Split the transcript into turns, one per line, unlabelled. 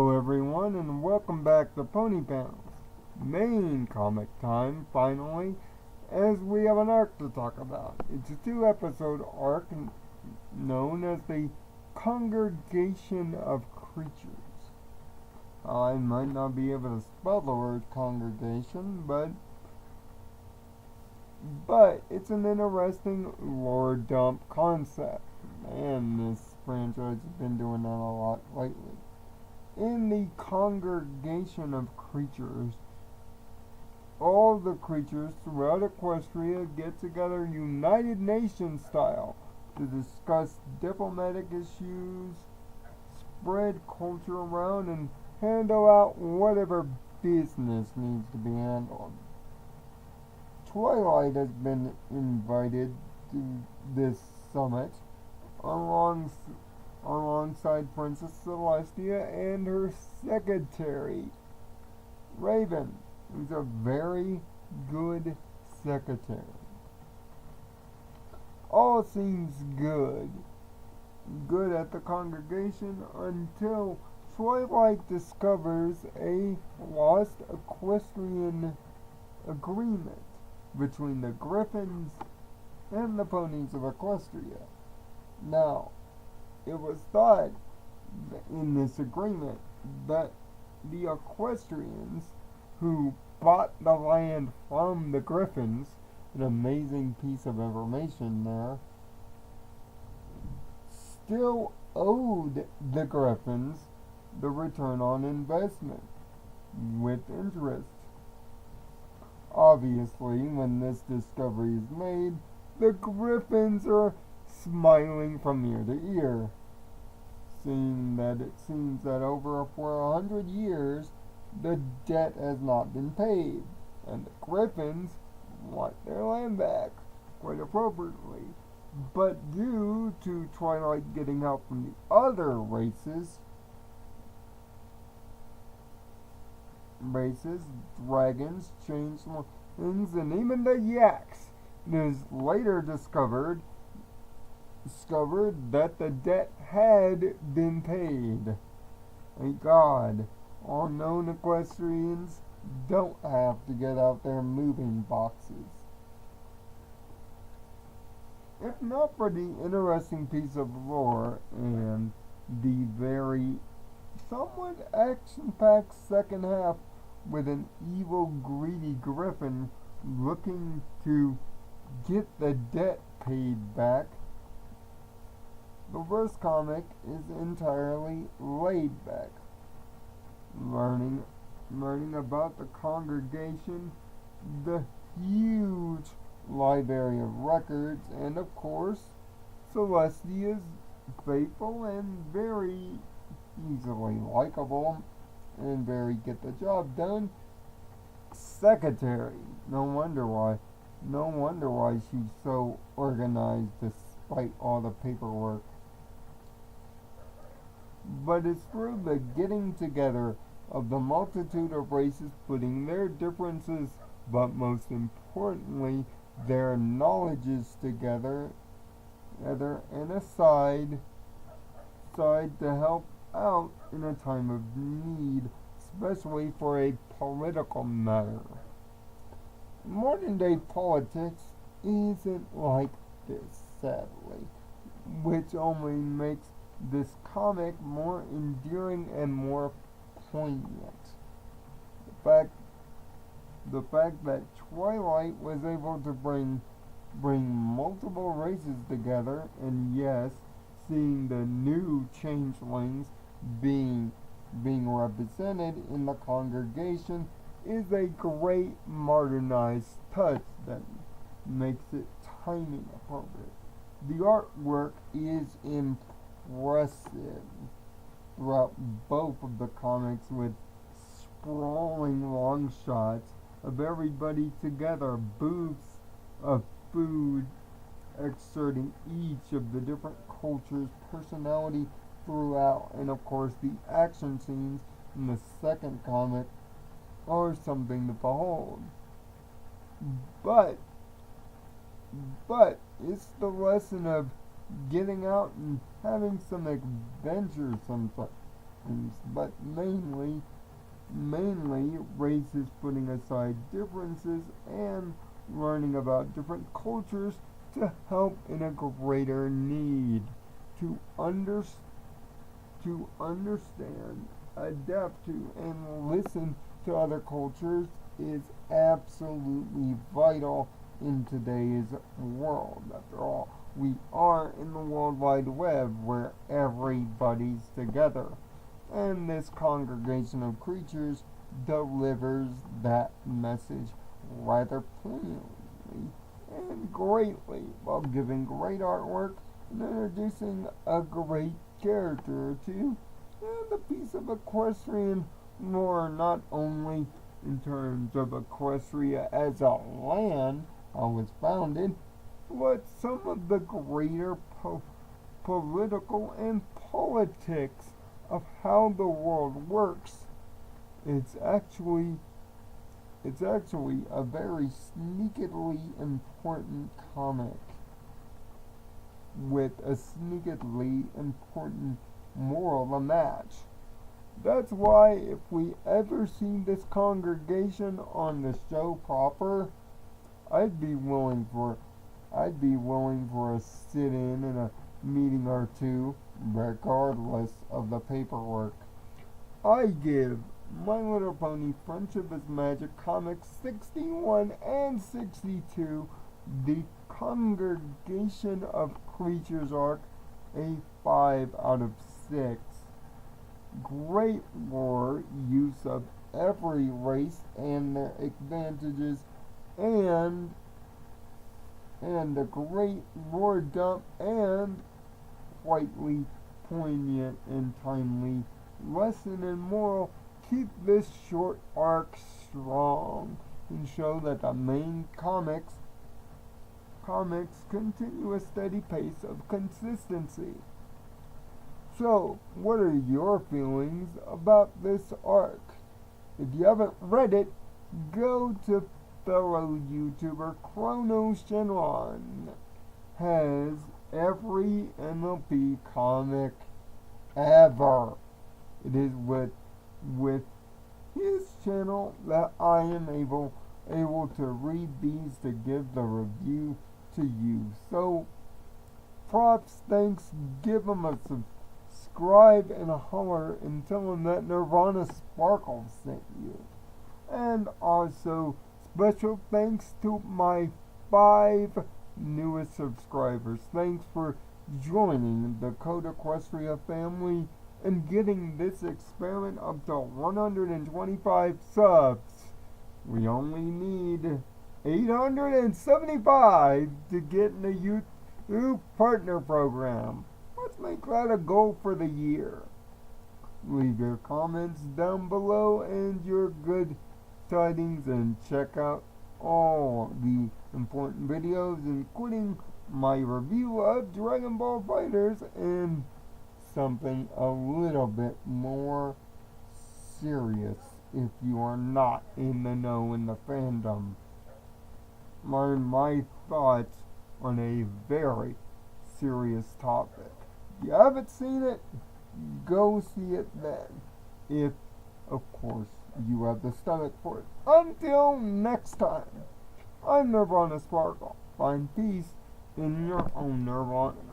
Hello everyone and welcome back to Pony Panels. Main comic time, finally, as we have an arc to talk about. It's a 2-episode arc known as the Congregation of Creatures. I might not be able to spell the word congregation, but it's an interesting lore dump concept. Man, this franchise has been doing that a lot lately. In the Congregation of Creatures, all the creatures throughout Equestria get together United Nations style to discuss diplomatic issues, spread culture around, and handle out whatever business needs to be handled. Twilight has been invited to this summit alongside Princess Celestia and her secretary, Raven, who's a very good secretary. All seems good at the congregation until Twilight discovers a lost equestrian agreement between the Griffins and the ponies of Equestria. Now, it was thought in this agreement that the Equestrians who bought the land from the Griffins, an amazing piece of information there, still owed the Griffins the return on investment with interest. Obviously, when this discovery is made, the Griffins are smiling from ear to ear, seeing that it seems that for 100 years the debt has not been paid, and the Griffins want their land back, quite appropriately. But due to Twilight getting help from the other races, dragons, changelings, and even the Yaks, it is later discovered that the debt had been paid. Thank God. All known equestrians don't have to get out their moving boxes. If not for the interesting piece of lore and the very somewhat action-packed second half with an evil, greedy griffin looking to get the debt paid back, the first comic is entirely laid back, learning about the congregation, the huge library of records, and of course, Celestia's faithful and very easily likable and very get the job done secretary. No wonder why she's so organized despite all the paperwork. But it's through the getting together of the multitude of races putting their differences, but most importantly, their knowledges together and aside to help out in a time of need, especially for a political matter. Modern day politics isn't like this, sadly, which only makes this comic more endearing and more poignant. The fact that Twilight was able to bring multiple races together, and yes, seeing the new changelings being represented in the congregation is a great modernized touch that makes it timing appropriate. The artwork is impressive throughout both of the comics, with sprawling long shots of everybody together, booths of food exerting each of the different cultures' personality throughout, and of course the action scenes in the second comic are something to behold. But it's the lesson of getting out and having some adventure sometimes. things, but mainly race is putting aside differences and learning about different cultures to help in a greater need to understand, adapt to, and listen to other cultures is absolutely vital in today's world. After all, we are in the World Wide Web where everybody's together. And this congregation of creatures delivers that message rather poignantly and greatly while giving great artwork and introducing a great character or two and a piece of equestrian lore, not only in terms of Equestria as a land, how it's founded, but some of the greater political and politics of how the world works. It's actually a very sneakily important comic with a sneakily important moral to match. That's why if we ever see this congregation on the show proper, I'd be willing for a sit-in and a meeting or two, regardless of the paperwork. I give My Little Pony Friendship is Magic Comics 61 and 62, the Congregation of Creatures arc, a 5 out of 6. Great lore, use of every race and their advantages, and a great lore dump and quietly poignant and timely lesson and moral. Keep this short arc strong and show that the main comics continue a steady pace of consistency. So, what are your feelings about this arc? If you haven't read it, go to fellow YouTuber Chrono Shenron. Has every MLP comic ever. It is with his channel that I am able to read these to give the review to you. So, props, thanks, give him a subscribe and a holler and tell him that Nirvana Sparkle sent you. And also, special thanks to my 5 newest subscribers. Thanks for joining the Code Equestria family and getting this experiment up to 125 subs. We only need 875 to get in the YouTube Partner Program. Let's make that a goal for the year. Leave your comments down below and your good tidings, and check out all the important videos, including my review of Dragon Ball FighterZ and something a little bit more serious if you are not in the know in the fandom. My thoughts on a very serious topic. If you haven't seen it, go see it then. If, of course, you have the stomach for it. Until next time, I'm Nirvana Sparkle. Find peace in your own Nirvana.